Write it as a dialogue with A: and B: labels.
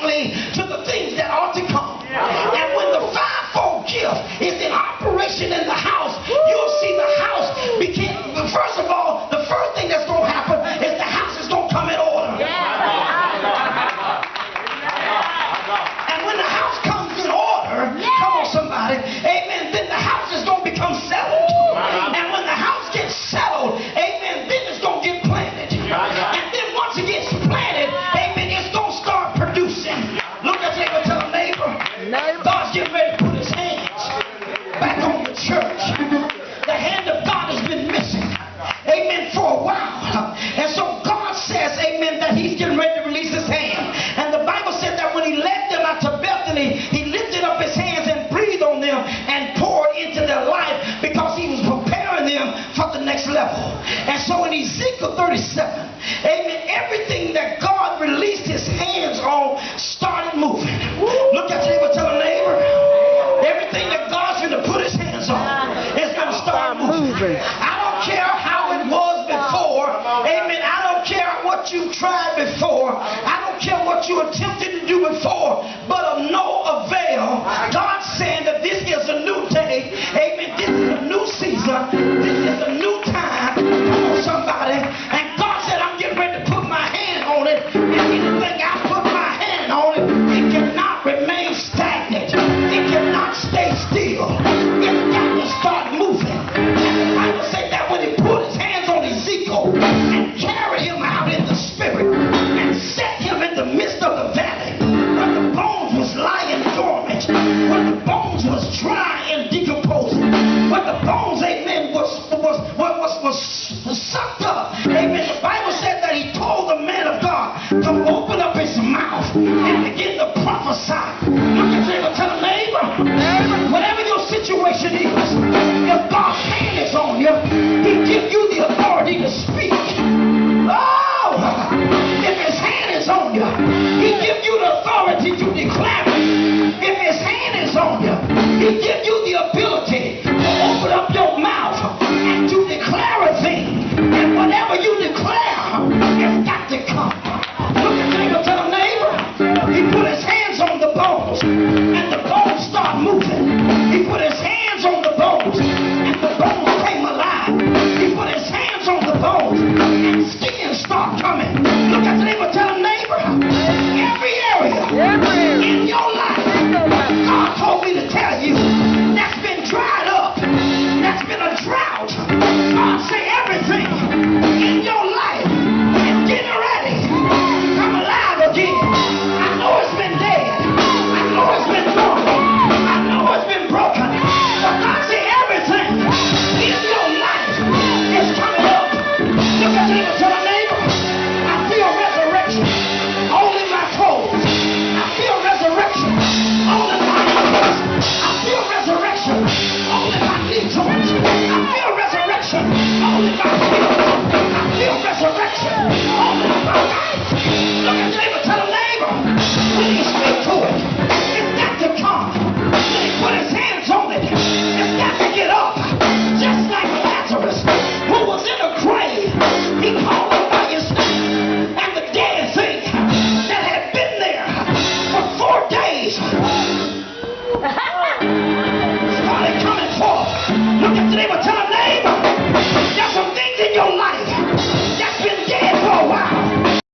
A: directly to the things that ought to come. And when the fivefold gift is in operation in the house, you'll see the house begin. First of all, the first thing that's going to happen is the house is going to come in order. And when the house comes in order, come on somebody, amen, then the house is going to become settled. And when the house gets settled, amen, then it's going to get planted. And then once it gets planted, amen, it's going to start producing. Look at your neighbor, tell a neighbor, God's getting ready to put his hands back on the church. The hand of God has been missing, amen, for a while. And so God says, amen, that he's getting ready to release his hand. And the Bible said that when he led them out to Bethany, he lifted up his hands and breathed on them and poured into their life because he was preparing them for the next level. And so in Ezekiel 37, amen, everything that God released his hands on started moving. Look at your neighbor, tell a neighbor, everything that God's going to put his hands on is going to start moving. I don't care how it was before, amen, I don't care what you tried before, I don't care what you attempted to do before, but of no avail. God's saying that this is a new day, amen, this is a new season, this is a new time. Come on somebody. And God said, I'm getting ready to put my hand on it, and anything I put my hand on it, it cannot remain stagnant, it cannot stay still, it's got to start moving. And the Bible said that when he put his hands on Ezekiel and carried him out in the spirit and set him in the midst of the valley where the bones was lying dormant, where the bones was dry and decomposing, where the bones, amen, was sucked up, amen. The Bible said that he told the man of God to open up his mouth and begin to prophesy. Look